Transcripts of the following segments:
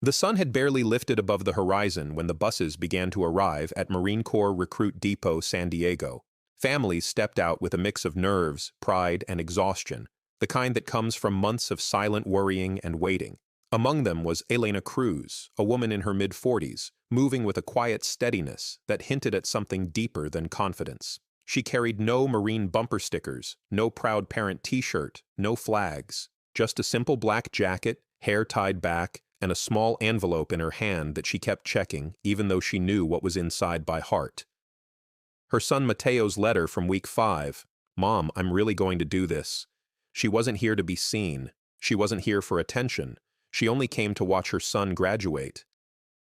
The sun had barely lifted above the horizon when the buses began to arrive at Marine Corps Recruit Depot San Diego. Families stepped out with a mix of nerves, pride, and exhaustion, the kind that comes from months of silent worrying and waiting. Among them was Elena Cruz, a woman in her mid-40s, moving with a quiet steadiness that hinted at something deeper than confidence. She carried no Marine bumper stickers, no proud parent t-shirt, no flags, just a simple black jacket, hair tied back, and a small envelope in her hand that she kept checking even though she knew what was inside by heart. Her son Mateo's letter from week 5, "Mom, I'm really going to do this." She wasn't here to be seen. She wasn't here for attention. She only came to watch her son graduate.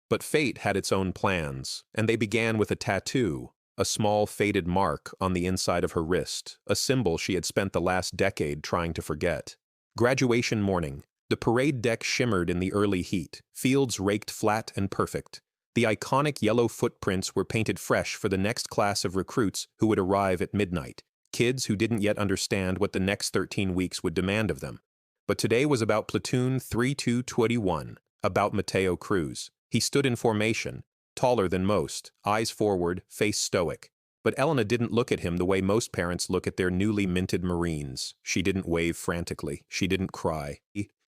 But fate had its own plans, and they began with a tattoo, a small faded mark on the inside of her wrist, a symbol she had spent the last decade trying to forget. Graduation morning. The parade deck shimmered in the early heat, fields raked flat and perfect. The iconic yellow footprints were painted fresh for the next class of recruits who would arrive at midnight, kids who didn't yet understand what the next 13 weeks would demand of them. But today was about Platoon 3221, about Mateo Cruz. He stood in formation, taller than most, eyes forward, face stoic. But Elena didn't look at him the way most parents look at their newly minted Marines. She didn't wave frantically. She didn't cry.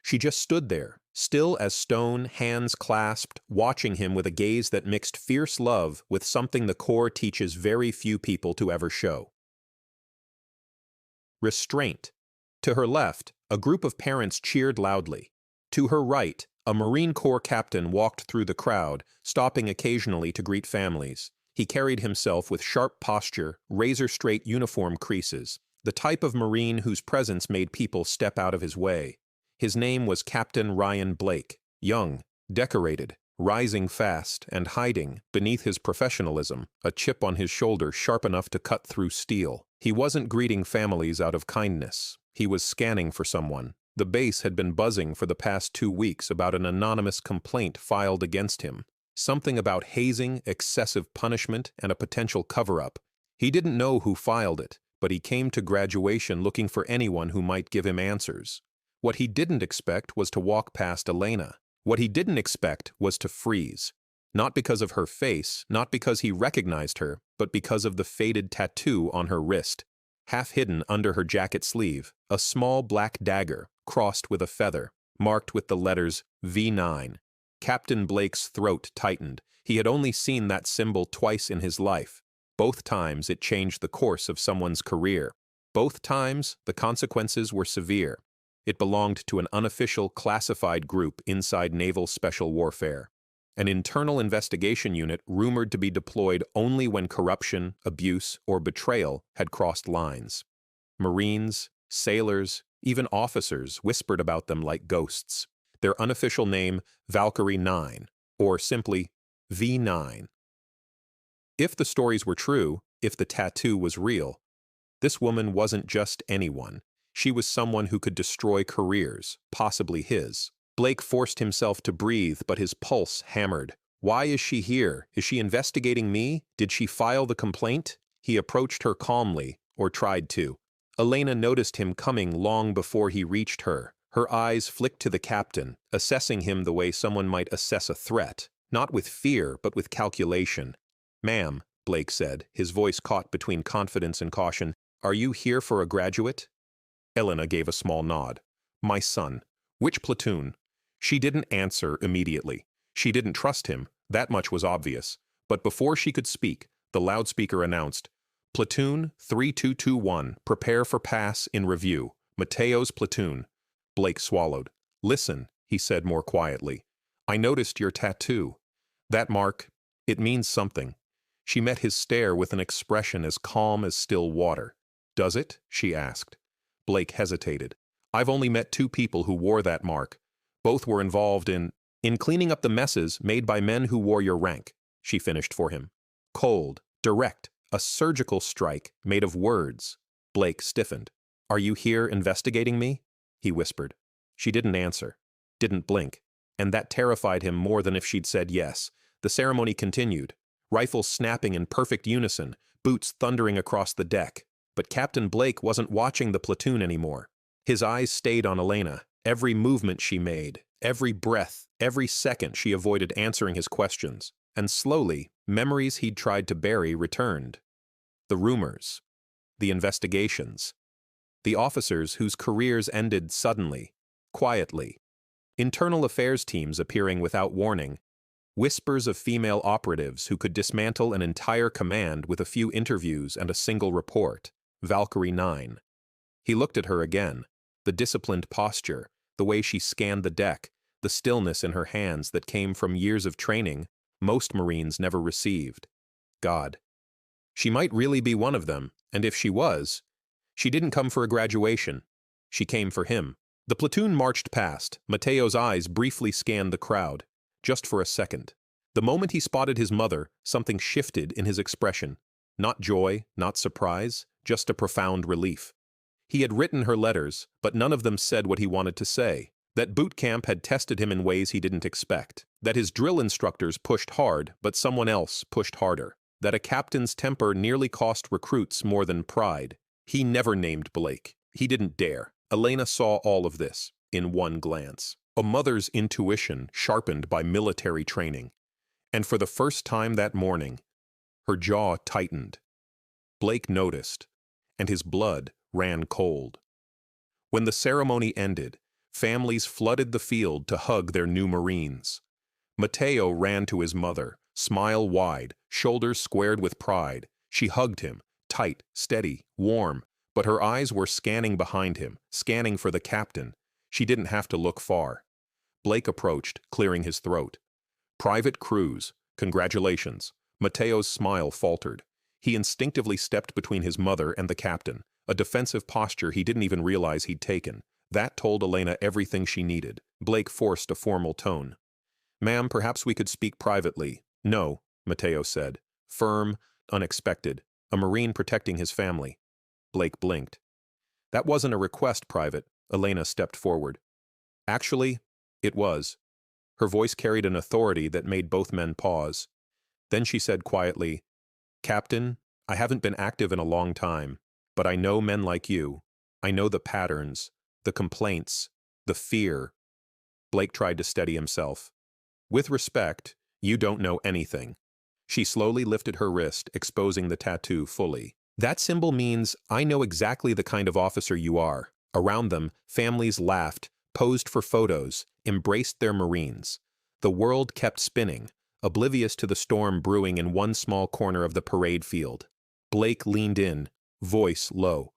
She just stood there, still as stone, hands clasped, watching him with a gaze that mixed fierce love with something the Corps teaches very few people to ever show. Restraint. To her left, a group of parents cheered loudly. To her right, a Marine Corps captain walked through the crowd, stopping occasionally to greet families. He carried himself with sharp posture, razor-straight uniform creases, the type of Marine whose presence made people step out of his way. His name was Captain Ryan Blake, young, decorated, rising fast, and hiding, beneath his professionalism, a chip on his shoulder sharp enough to cut through steel. He wasn't greeting families out of kindness. He was scanning for someone. The base had been buzzing for the past 2 weeks about an anonymous complaint filed against him. Something about hazing, excessive punishment, and a potential cover-up. He didn't know who filed it, but he came to graduation looking for anyone who might give him answers. What he didn't expect was to walk past Elena. What he didn't expect was to freeze. Not because of her face, not because he recognized her, but because of the faded tattoo on her wrist. Half hidden under her jacket sleeve, a small black dagger, crossed with a feather, marked with the letters V9. Captain Blake's throat tightened. He had only seen that symbol twice in his life. Both times it changed the course of someone's career. Both times the consequences were severe. It belonged to an unofficial, classified group inside Naval Special Warfare. An internal investigation unit rumored to be deployed only when corruption, abuse, or betrayal had crossed lines. Marines, sailors, even officers whispered about them like ghosts. Their unofficial name, Valkyrie 9, or simply V9. If the stories were true, if the tattoo was real, this woman wasn't just anyone. She was someone who could destroy careers, possibly his. Blake forced himself to breathe, but his pulse hammered. Why is she here? Is she investigating me? Did she file the complaint? He approached her calmly, or tried to. Elena noticed him coming long before he reached her. Her eyes flicked to the captain, assessing him the way someone might assess a threat, not with fear, but with calculation. "Ma'am," Blake said, his voice caught between confidence and caution, "are you here for a graduate?" Elena gave a small nod. "My son. Which platoon?" She didn't answer immediately. She didn't trust him, that much was obvious. But before she could speak, the loudspeaker announced, "Platoon 3221, prepare for pass in review. Mateo's platoon." Blake swallowed. "Listen," he said more quietly. "I noticed your tattoo. That mark, it means something." She met his stare with an expression as calm as still water. "Does it?" she asked. Blake hesitated. "I've only met 2 people who wore that mark. Both were involved in cleaning up the messes made by men who wore your rank," she finished for him. Cold, direct, a surgical strike made of words. Blake stiffened. "Are you here investigating me?" he whispered. She didn't answer, didn't blink, and that terrified him more than if she'd said yes. The ceremony continued, rifles snapping in perfect unison, boots thundering across the deck. But Captain Blake wasn't watching the platoon anymore. His eyes stayed on Elena, Every movement she made, every breath, every second she avoided answering his questions, and slowly, memories he'd tried to bury returned. The rumors, the investigations, the officers whose careers ended suddenly, quietly, internal affairs teams appearing without warning, whispers of female operatives who could dismantle an entire command with a few interviews and a single report. Valkyrie 9. He looked at her again, the disciplined posture, the way she scanned the deck, the stillness in her hands that came from years of training most Marines never received. God. She might really be one of them, and if she was, she didn't come for a graduation. She came for him. The platoon marched past. Mateo's eyes briefly scanned the crowd, just for a second. The moment he spotted his mother, something shifted in his expression. Not joy, not surprise, just a profound relief. He had written her letters, but none of them said what he wanted to say. That boot camp had tested him in ways he didn't expect. That his drill instructors pushed hard, but someone else pushed harder. That a captain's temper nearly cost recruits more than pride. He never named Blake. He didn't dare. Elena saw all of this in one glance. A mother's intuition sharpened by military training. And for the first time that morning, her jaw tightened. Blake noticed, and his blood ran cold. When the ceremony ended, families flooded the field to hug their new Marines. Mateo ran to his mother, smile wide, shoulders squared with pride. She hugged him, tight, steady, warm, but her eyes were scanning behind him, scanning for the captain. She didn't have to look far. Blake approached, clearing his throat. Private Cruz, congratulations. Mateo's smile faltered. He instinctively stepped between his mother and the captain, a defensive posture he didn't even realize he'd taken. That told Elena everything she needed. Blake forced a formal tone. Ma'am, perhaps we could speak privately. No, Mateo said. Firm, unexpected. A Marine protecting his family. Blake blinked. That wasn't a request, Private. Elena stepped forward. Actually, it was. Her voice carried an authority that made both men pause. Then she said quietly, Captain, I haven't been active in a long time, but I know men like you. I know the patterns, the complaints, the fear. Blake tried to steady himself. With respect, you don't know anything. She slowly lifted her wrist, exposing the tattoo fully. That symbol means I know exactly the kind of officer you are. Around them, families laughed, posed for photos, embraced their Marines. The world kept spinning, oblivious to the storm brewing in one small corner of the parade field. Blake leaned in, voice low.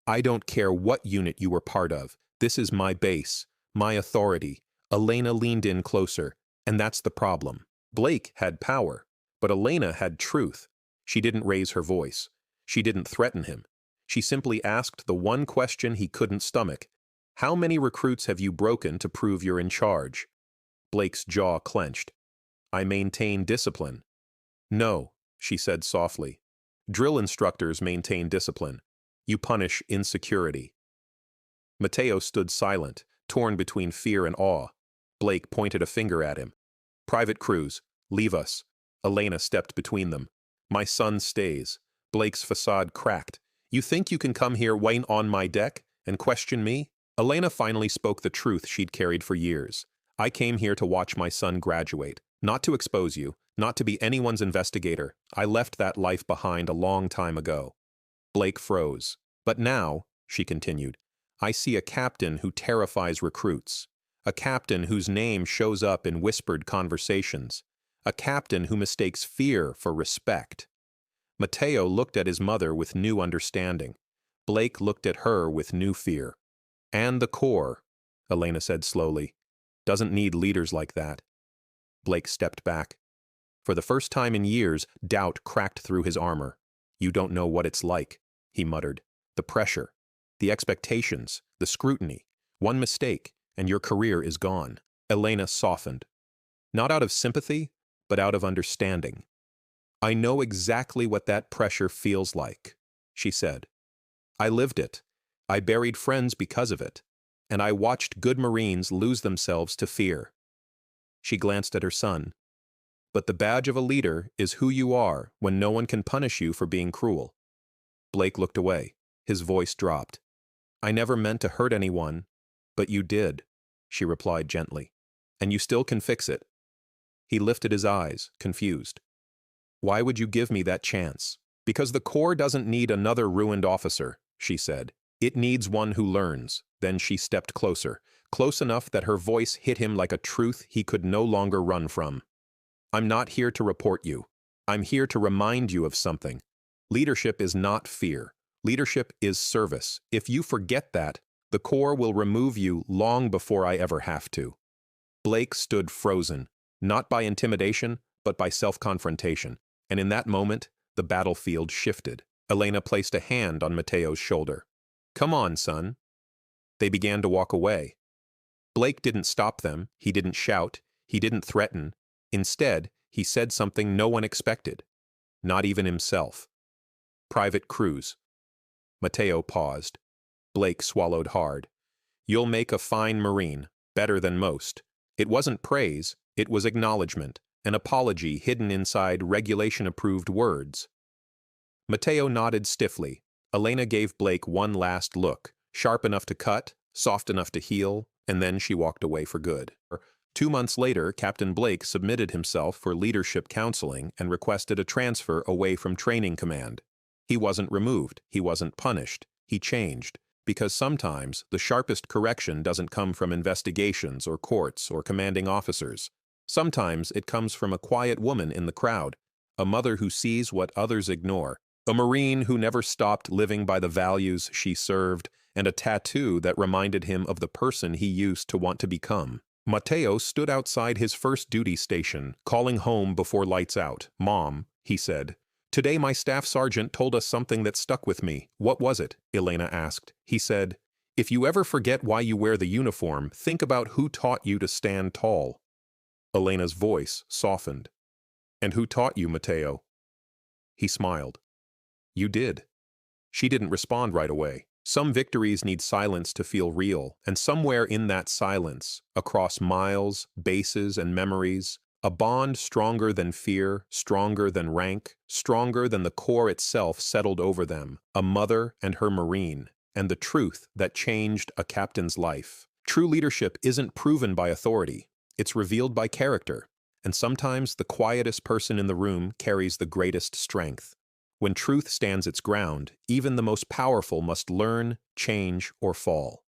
I don't care what unit you were part of. This is my base, my authority. Elena leaned in closer, and that's the problem. Blake had power, but Elena had truth. She didn't raise her voice. She didn't threaten him. She simply asked the one question he couldn't stomach. How many recruits have you broken to prove you're in charge? Blake's jaw clenched. I maintain discipline. No, she said softly. Drill instructors maintain discipline. You punish insecurity. Mateo stood silent, torn between fear and awe. Blake pointed a finger at him. Private Cruz, leave us. Elena stepped between them. My son stays. Blake's facade cracked. You think you can come here wait on my deck and question me? Elena finally spoke the truth she'd carried for years. I came here to watch my son graduate, not to expose you, not to be anyone's investigator. I left that life behind a long time ago. Blake froze. But now, she continued, I see a captain who terrifies recruits. A captain whose name shows up in whispered conversations. A captain who mistakes fear for respect. Mateo looked at his mother with new understanding. Blake looked at her with new fear. And the Corps, Elena said slowly, doesn't need leaders like that. Blake stepped back. For the first time in years, doubt cracked through his armor. You don't know what it's like, he muttered. The pressure, the expectations, the scrutiny. One mistake, and your career is gone. Elena softened. Not out of sympathy, but out of understanding. I know exactly what that pressure feels like, she said. I lived it. I buried friends because of it. And I watched good Marines lose themselves to fear. She glanced at her son. But the badge of a leader is who you are when no one can punish you for being cruel. Blake looked away. His voice dropped. I never meant to hurt anyone, but you did. she replied gently. And you still can fix it. He lifted his eyes, confused. Why would you give me that chance? Because the Corps doesn't need another ruined officer, she said. It needs one who learns. Then she stepped closer, close enough that her voice hit him like a truth he could no longer run from. I'm not here to report you. I'm here to remind you of something. Leadership is not fear. Leadership is service. If you forget that, the Corps will remove you long before I ever have to. Blake stood frozen, not by intimidation, but by self-confrontation, and in that moment, the battlefield shifted. Elena placed a hand on Matteo's shoulder. Come on, son. They began to walk away. Blake didn't stop them, he didn't shout, he didn't threaten. Instead, he said something no one expected. Not even himself. Private Cruz. Matteo paused. Blake swallowed hard. You'll make a fine Marine, better than most. It wasn't praise, it was acknowledgement, an apology hidden inside regulation-approved words. Matteo nodded stiffly. Elena gave Blake one last look, sharp enough to cut, soft enough to heal, and then she walked away for good. 2 months later, Captain Blake submitted himself for leadership counseling and requested a transfer away from training command. He wasn't removed, he wasn't punished, he changed, because sometimes the sharpest correction doesn't come from investigations or courts or commanding officers. Sometimes it comes from a quiet woman in the crowd, a mother who sees what others ignore, a Marine who never stopped living by the values she served, and a tattoo that reminded him of the person he used to want to become. Matteo stood outside his first duty station, calling home before lights out. Mom, he said, today my staff sergeant told us something that stuck with me. What was it? Elena asked. He said, if you ever forget why you wear the uniform, think about who taught you to stand tall. Elena's voice softened. And who taught you, Matteo? He smiled. You did. She didn't respond right away. Some victories need silence to feel real, and somewhere in that silence, across miles, bases, and memories, a bond stronger than fear, stronger than rank, stronger than the Corps itself settled over them, a mother and her Marine, and the truth that changed a captain's life. True leadership isn't proven by authority, it's revealed by character, and sometimes the quietest person in the room carries the greatest strength. When truth stands its ground, even the most powerful must learn, change, or fall.